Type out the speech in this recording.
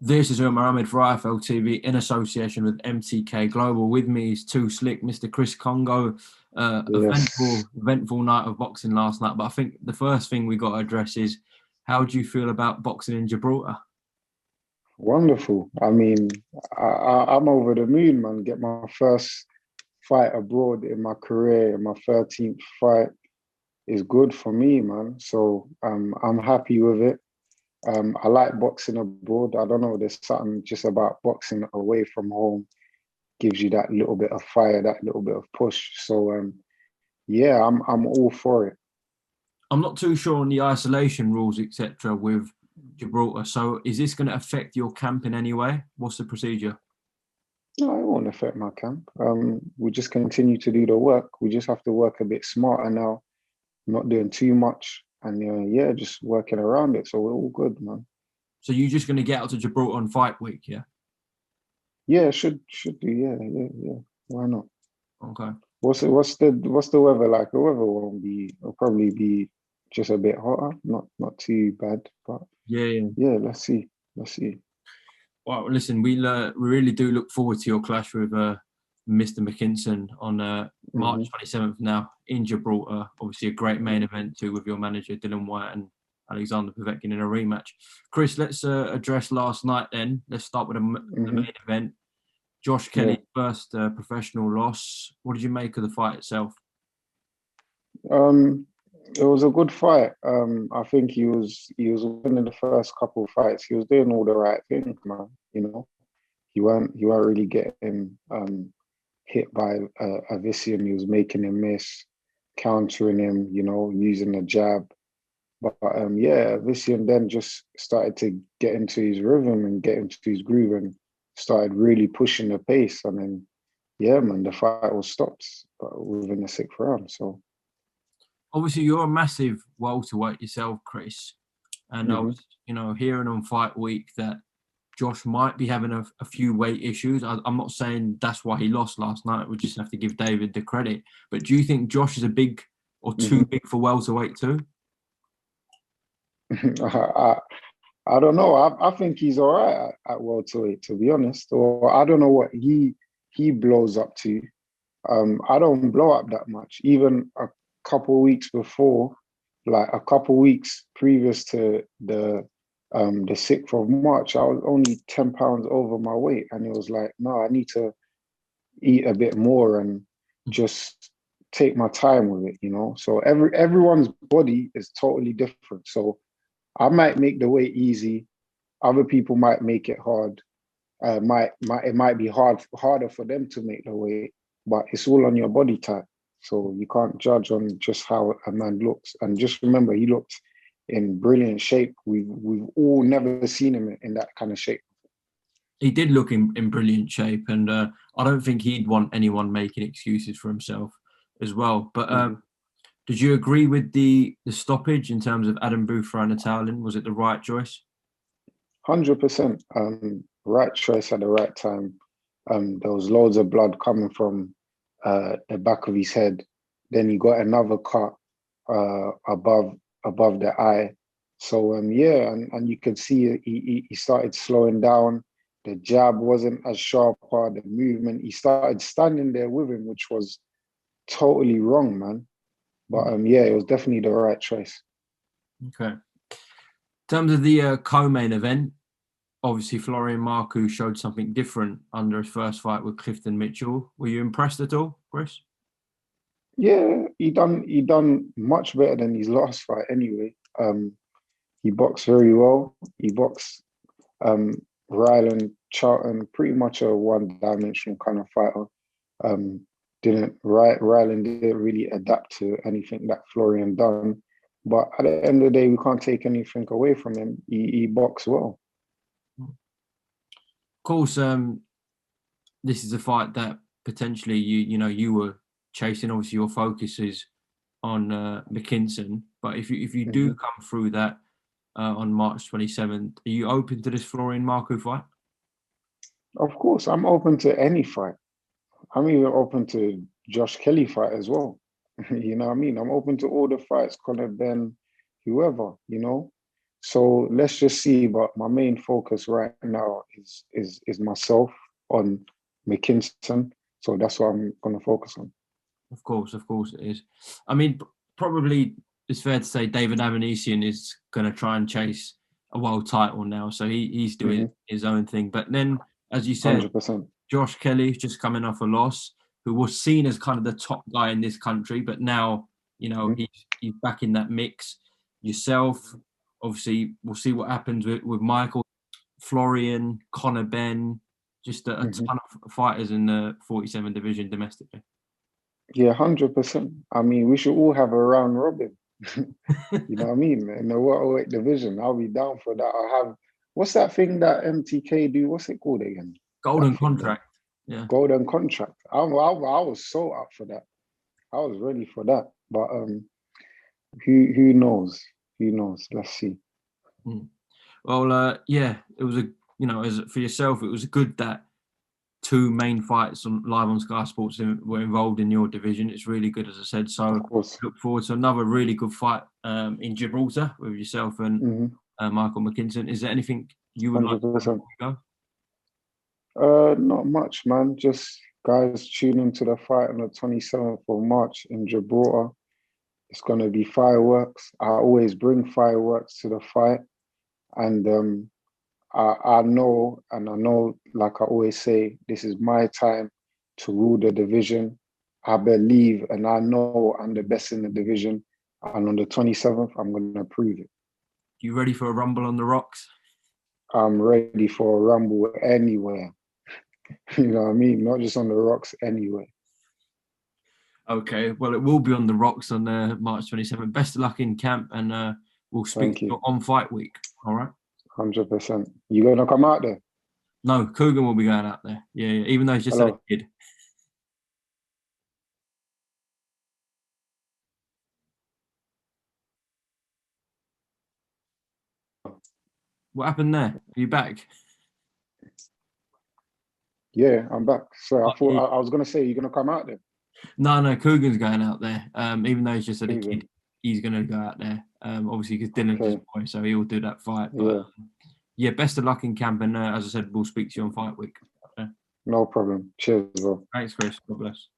This is Umar Ahmed for IFL TV in association with MTK Global. With me is Too Slick, Mr. Chris Kongo. Yes, Eventful night of boxing last night. But I think the first thing we got to address is how do you feel about boxing in Gibraltar? wonderful. I'm over the moon, man. Get my first fight abroad in my career, my 13th fight is good for me, man. So I'm happy with it. I like boxing abroad. I don't know, there's something just about boxing away from home gives you that little bit of fire, that little bit of push. So yeah, I'm all for it. I'm not too sure on the isolation rules, etc., with Gibraltar. So is this going to affect your camp in any way? What's the procedure? No, it won't affect my camp. We just continue to do the work. We just have to work a bit smarter now, not doing too much, and yeah, just working around it. So we're all good, man. So you're just going to get out to Gibraltar on fight week, yeah? Yeah, should do. Yeah. Why not? Okay. What's the weather like? The weather won't be. It'll probably be just a bit hotter. Not too bad, but Yeah, yeah. yeah. Let's see. Let's see. Well, listen, we really do look forward to your clash with Mr. McKinson on March Hmm. 27th now in Gibraltar. Obviously, a great main event too with your manager Dylan White and Alexander Povetkin in a rematch. Chris, let's address last night then. Let's start with the Hmm. main event. Josh Yeah. Kelly's first professional loss. What did you make of the fight itself? Um, it was a good fight. I think he was winning the first couple of fights. He was doing all the right things, man. He weren't really getting hit by a Vician. He was making him miss, countering him, using the jab. But yeah, Vician then just started to get into his rhythm and get into his groove and started really pushing the pace. And then, yeah, man, the fight was stopped within the sixth round. So, Obviously, you're a massive welterweight yourself, Chris, and I mhm. was, hearing on fight week that Josh might be having a few weight issues. I'm not saying that's why he lost last night. We just have to give David the credit. But do you think Josh is a big or too Hmm. big for welterweight too? I, I don't know. I think he's all right at welterweight, to be honest. Or I don't know what he blows up to. I don't blow up that much. Even a couple weeks before, like a couple weeks previous to the 6th of March, I was only 10 pounds over my weight. And it was like, no, I need to eat a bit more and just take my time with it. So everyone's body is totally different. So I might make the weight easy. Other people might make it hard. It might be harder for them to make the weight, but it's all on your body type. So you can't judge on just how a man looks. And just remember, he looked in brilliant shape. We've all never seen him in that kind of shape. He did look in brilliant shape, and I don't think he'd want anyone making excuses for himself as well. But Mhm. did you agree with the stoppage in terms of Adam Booth throwing a towel in? Was it the right choice? 100%. Right choice at the right time. There was loads of blood coming from the back of his head. Then he got another cut above the eye. So yeah, and you could see he started slowing down. The jab wasn't as sharp, the movement. He started standing there with him, which was totally wrong, man. But yeah, it was definitely the right choice. Okay. In terms of the co-main event, obviously Florian Marku showed something different under his first fight with Clifton Mitchell. Were you impressed at all, Chris? Yeah, he done much better than his last fight anyway. He boxed very well. He boxed um Ryland Charlton, pretty much a one-dimensional kind of fighter. Um, didn't Ryland didn't really adapt to anything that Florian done. But at the end of the day, we can't take anything away from him. He boxed well. Of course, this is a fight that potentially you were chasing. Obviously, your focus is on McKinson, but if you do Mhm. come through that on March 27th, are you open to this Florian Marku fight? Of course, I'm open to any fight. I'm even open to Josh Kelly fight as well. You know what I mean? I'm open to all the fights, Conor Ben, whoever. So let's just see. But my main focus right now is myself on McKinson. So that's what I'm gonna focus on. Of course it is. I mean, probably it's fair to say David Avanesian is going to try and chase a world title now. So he's doing his own thing. But then, as you said, 100%. Josh Kelly just coming off a loss, who was seen as kind of the top guy in this country, but now, you know, he's back in that mix. Yourself, obviously, we'll see what happens with Michael, Florian, Conor Ben, just a ton of fighters in the 47 division domestically. Yeah, 100%. I mean, we should all have a round robin. You know what I mean? In the welterweight division, I'll be down for that. I'll have, what's that thing that MTK do? What's it called again? Golden contract. Yeah. Golden contract. I was so up for that. I was ready for that. But who knows? Who knows? Let's see. Well, yeah, it was as for yourself, it was good that two main fights live on Sky Sports were involved in your division. It's really good, as I said. So of course, look forward to another really good fight in Gibraltar with yourself and Michael McKinson. Is there anything you would 100%. like to go? Not much, man. Just guys tune into the fight on the 27th of March in Gibraltar. It's gonna be fireworks. I always bring fireworks to the fight, and I know, like I always say, this is my time to rule the division. I believe and I know I'm the best in the division. And on the 27th, I'm going to prove it. You ready for a rumble on the rocks? I'm ready for a rumble anywhere. You know what I mean? Not just on the rocks, anywhere. Okay, well, it will be on the rocks on March 27th. Best of luck in camp, and we'll speak on fight week. All right? 100%. You gonna come out there? No, Coogan will be going out there. Yeah, even though he's just a kid. What happened there? Are you back? Yeah, I'm back. So I thought I was gonna say, you're gonna come out there? No, Coogan's going out there. Even though he's just a kid, he's gonna go out there. Obviously, because Dylan's his boy, so he will do that fight. But yeah, best of luck in camp, and as I said, we'll speak to you on fight week. Okay? No problem. Cheers, bro. Thanks, Chris. God bless.